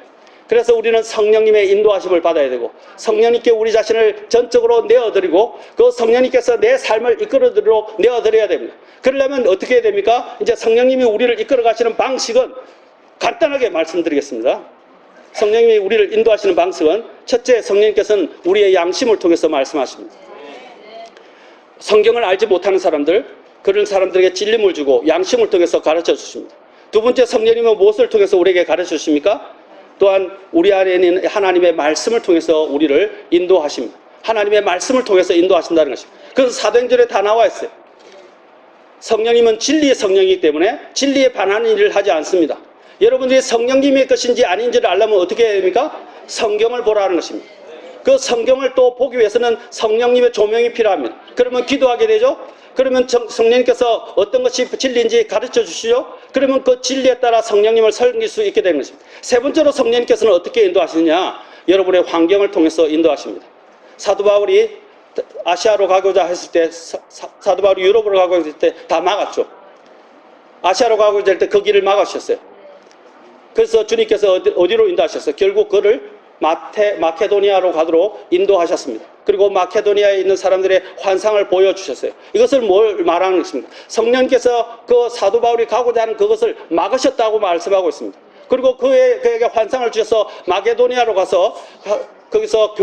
그래서 우리는 성령님의 인도하심을 받아야 되고 성령님께 우리 자신을 전적으로 내어드리고 그 성령님께서 내 삶을 이끌어드리도록 내어드려야 됩니다. 그러려면 어떻게 해야 됩니까? 이제 성령님이 우리를 이끌어 가시는 방식은 간단하게 말씀드리겠습니다. 성령님이 우리를 인도하시는 방식은 첫째, 성령님께서는 우리의 양심을 통해서 말씀하십니다. 성경을 알지 못하는 사람들, 그런 사람들에게 진림을 주고 양심을 통해서 가르쳐 주십니다. 두 번째, 성령님은 무엇을 통해서 우리에게 가르쳐 주십니까? 또한 우리 안에 있는 하나님의 말씀을 통해서 우리를 인도하십니다. 하나님의 말씀을 통해서 인도하신다는 것입니다. 그래서 사도행전에 다 나와 있어요. 성령님은 진리의 성령이기 때문에 진리에 반하는 일을 하지 않습니다. 여러분들이 성령님의 것인지 아닌지를 알려면 어떻게 해야 됩니까? 성경을 보라는 것입니다. 그 성경을 또 보기 위해서는 성령님의 조명이 필요합니다. 그러면 기도하게 되죠. 그러면 성령님께서 어떤 것이 진리인지 가르쳐 주시죠. 그러면 그 진리에 따라 성령님을 섬길 수 있게 되는 것입니다. 세 번째로 성령님께서는 어떻게 인도하시느냐? 여러분의 환경을 통해서 인도하십니다. 사도 바울이 아시아로 가고자 했을 때, 사도 바울이 유럽으로 가고자 했을 때 다 막았죠. 아시아로 가고자 할 때 그 길을 막으셨어요. 그래서 주님께서 어디로 인도하셨어요? 결국 그를 마케도니아로 가도록 인도하셨습니다. 그리고 마케도니아에 있는 사람들의 환상을 보여주셨어요. 이것을 뭘 말하는 것입니까? 성령께서 그 사도 바울이 가고자 하는 그것을 막으셨다고 말씀하고 있습니다. 그리고 그에게 환상을 주셔서 마케도니아로 가서 거기서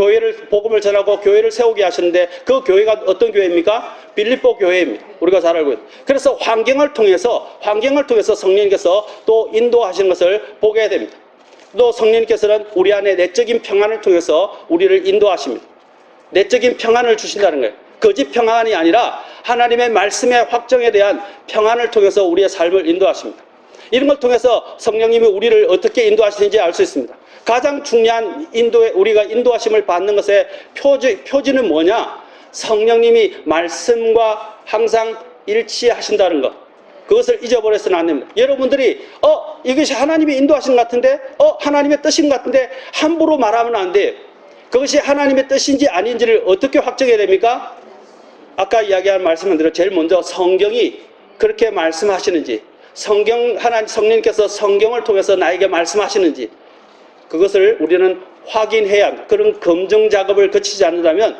복음을 전하고 교회를 세우게 하셨는데 그 교회가 어떤 교회입니까? 빌립보 교회입니다. 우리가 잘 알고 있습니다. 그래서 환경을 통해서 성령님께서 또 인도하시는 것을 보게 됩니다. 또 성령님께서는 우리 안에 내적인 평안을 통해서 우리를 인도하십니다. 내적인 평안을 주신다는 거예요. 거짓 평안이 아니라 하나님의 말씀의 확정에 대한 평안을 통해서 우리의 삶을 인도하십니다. 이런 걸 통해서 성령님이 우리를 어떻게 인도하시는지 알 수 있습니다. 가장 중요한 우리가 인도하심을 받는 것의 표지는 뭐냐? 성령님이 말씀과 항상 일치하신다는 것. 그것을 잊어버려서는 안 됩니다. 여러분들이 이것이 하나님이 인도하신 것 같은데 하나님의 뜻인 것 같은데 함부로 말하면 안 돼요. 그것이 하나님의 뜻인지 아닌지를 어떻게 확정해야 됩니까? 아까 이야기한 말씀은 대로 제일 먼저 성경이 그렇게 말씀하시는지, 성령님께서 성경을 통해서 나에게 말씀하시는지, 그것을 우리는 확인해야 합니다. 그런 검증 작업을 거치지 않는다면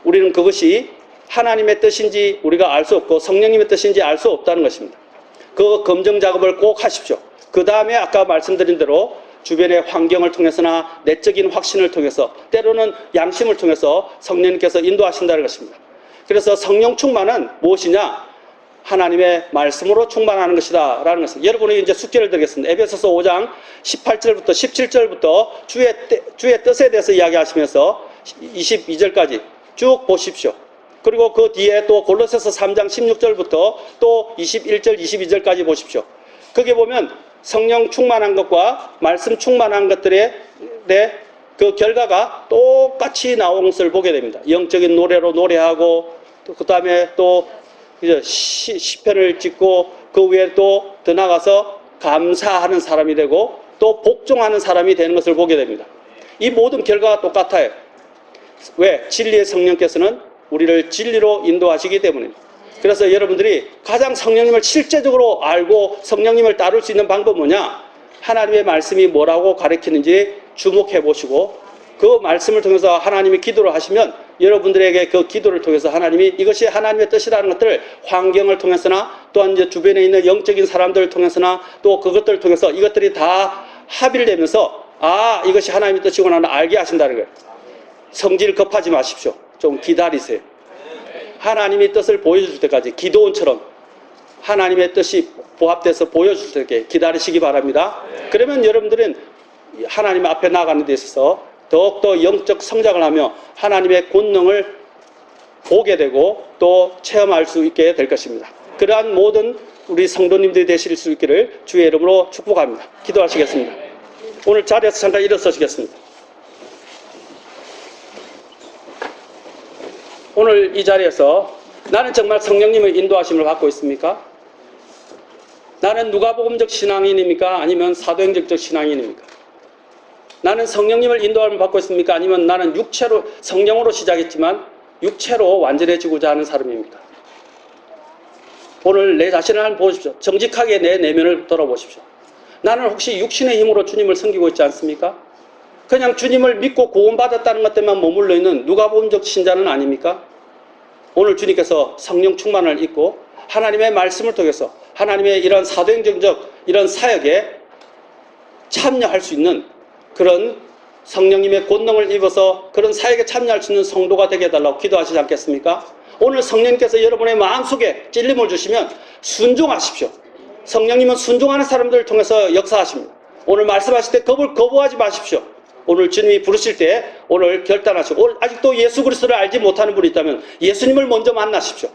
우리는 그것이 하나님의 뜻인지 우리가 알 수 없고 성령님의 뜻인지 알 수 없다는 것입니다. 그 검증 작업을 꼭 하십시오. 그 다음에 아까 말씀드린 대로 주변의 환경을 통해서나 내적인 확신을 통해서, 때로는 양심을 통해서 성령님께서 인도하신다는 것입니다. 그래서 성령 충만은 무엇이냐? 하나님의 말씀으로 충만하는 것이다 라는 것을, 여러분이 이제 숙제를 드리겠습니다. 에베소서 5장 18절부터 17절부터 주의 뜻에 대해서 이야기하시면서 22절까지 쭉 보십시오. 그리고 그 뒤에 또 골로새서 3장 16절부터 또 21절 22절까지 보십시오. 거기에 보면 성령 충만한 것과 말씀 충만한 것들의 그 결과가 똑같이 나온 것을 보게 됩니다. 영적인 노래로 노래하고, 그 다음에 또 시편을 짓고, 그 외에 또 더 나가서 감사하는 사람이 되고 또 복종하는 사람이 되는 것을 보게 됩니다. 이 모든 결과가 똑같아요. 왜? 진리의 성령께서는 우리를 진리로 인도하시기 때문입니다. 그래서 여러분들이 가장 성령님을 실제적으로 알고 성령님을 따를 수 있는 방법은 뭐냐? 하나님의 말씀이 뭐라고 가르치는지 주목해 보시고, 그 말씀을 통해서 하나님이 기도를 하시면 여러분들에게 그 기도를 통해서 하나님이 이것이 하나님의 뜻이라는 것들을 환경을 통해서나 또한 이제 주변에 있는 영적인 사람들을 통해서나 또 그것들을 통해서 이것들이 다 합의를 되면서 이것이 하나님의 뜻이구나 알게 하신다는 거예요. 성질 급하지 마십시오. 좀 기다리세요. 하나님의 뜻을 보여줄 때까지 기도원처럼 하나님의 뜻이 부합돼서 보여줄 때까지 기다리시기 바랍니다. 그러면 여러분들은 하나님 앞에 나가는 데 있어서 더욱더 영적 성장을 하며 하나님의 권능을 보게 되고 또 체험할 수 있게 될 것입니다. 그러한 모든 우리 성도님들이 되실 수 있기를 주의 이름으로 축복합니다. 기도하시겠습니다. 오늘 자리에서 잠깐 일어서시겠습니다. 오늘 이 자리에서 나는 정말 성령님의 인도하심을 받고 있습니까? 나는 누가복음적 신앙인입니까? 아니면 사도행전적 신앙인입니까? 나는 성령님을 인도함을 받고 있습니까? 아니면 나는 육체로, 성령으로 시작했지만 육체로 완전해지고자 하는 사람입니까? 오늘 내 자신을 한번 보십시오. 정직하게 내 내면을 돌아보십시오. 나는 혹시 육신의 힘으로 주님을 섬기고 있지 않습니까? 그냥 주님을 믿고 구원받았다는 것 때문에 머물러 있는 누가복음적 신자는 아닙니까? 오늘 주님께서 성령 충만을 입고 하나님의 말씀을 통해서 하나님의 이런 사도행전적 이런 사역에 참여할 수 있는 그런 성령님의 권능을 입어서 그런 사역에 참여할 수 있는 성도가 되게 해달라고 기도하시지 않겠습니까? 오늘 성령님께서 여러분의 마음속에 찔림을 주시면 순종하십시오. 성령님은 순종하는 사람들을 통해서 역사하십니다. 오늘 말씀하실 때 거부하지 마십시오. 오늘 주님이 부르실 때 오늘 결단하시고, 오늘 아직도 예수 그리스도를 알지 못하는 분이 있다면 예수님을 먼저 만나십시오.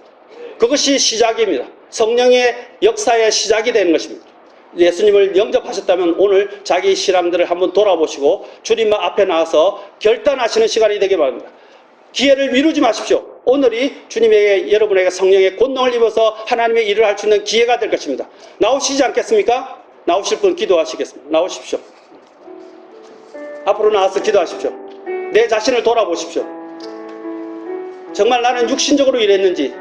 그것이 시작입니다. 성령의 역사의 시작이 되는 것입니다. 예수님을 영접하셨다면 오늘 자기 신앙들을 한번 돌아보시고 주님 앞에 나와서 결단하시는 시간이 되길 바랍니다. 기회를 미루지 마십시오. 오늘이 주님에게, 여러분에게 성령의 권능을 입어서 하나님의 일을 할 수 있는 기회가 될 것입니다. 나오시지 않겠습니까? 나오실 분 기도하시겠습니다. 나오십시오. 앞으로 나와서 기도하십시오. 내 자신을 돌아보십시오. 정말 나는 육신적으로 일했는지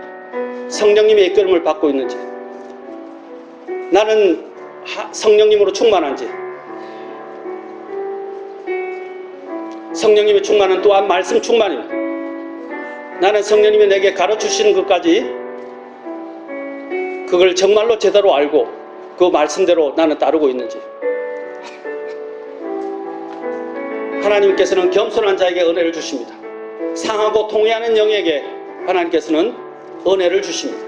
성령님의 이끌음을 받고 있는지, 나는 성령님으로 충만한지, 성령님의 충만은 또한 말씀 충만입니다. 나는 성령님이 내게 가르쳐주시는 것까지 그걸 정말로 제대로 알고 그 말씀대로 나는 따르고 있는지. 하나님께서는 겸손한 자에게 은혜를 주십니다. 상하고 통회하는 영에게 하나님께서는 은혜를 주십니다.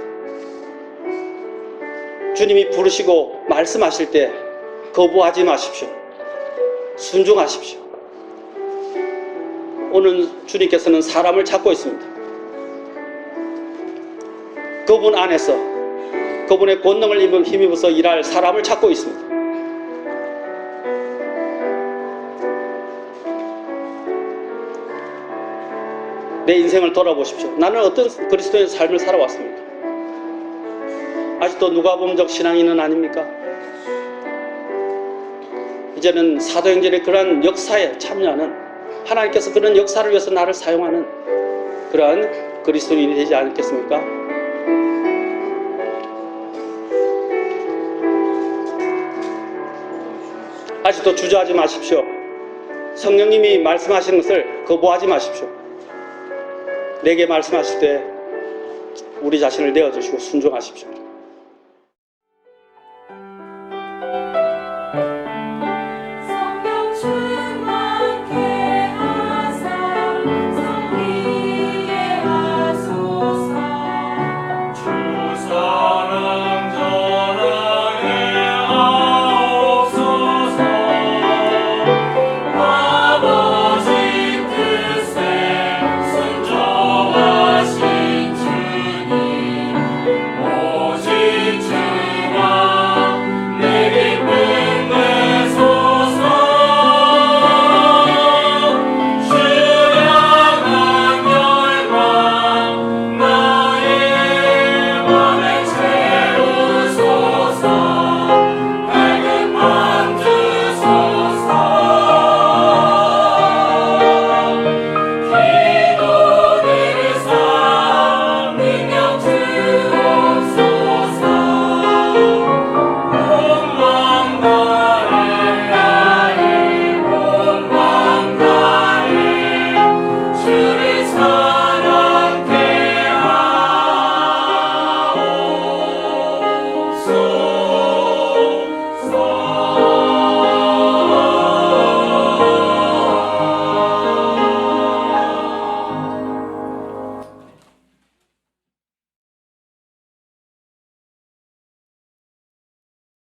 주님이 부르시고 말씀하실 때 거부하지 마십시오. 순종하십시오. 오늘 주님께서는 사람을 찾고 있습니다. 그분 안에서 그분의 권능을 힘입어서 일할 사람을 찾고 있습니다. 내 인생을 돌아보십시오. 나는 어떤 그리스도의 삶을 살아왔습니까? 아직도 누가복음적 신앙인은 아닙니까? 이제는 사도행전의 그러한 역사에 참여하는, 하나님께서 그런 역사를 위해서 나를 사용하는 그러한 그리스도인이 되지 않겠습니까? 아직도 주저하지 마십시오. 성령님이 말씀하시는 것을 거부하지 마십시오. 내게 말씀하실 때 우리 자신을 내어주시고 순종하십시오.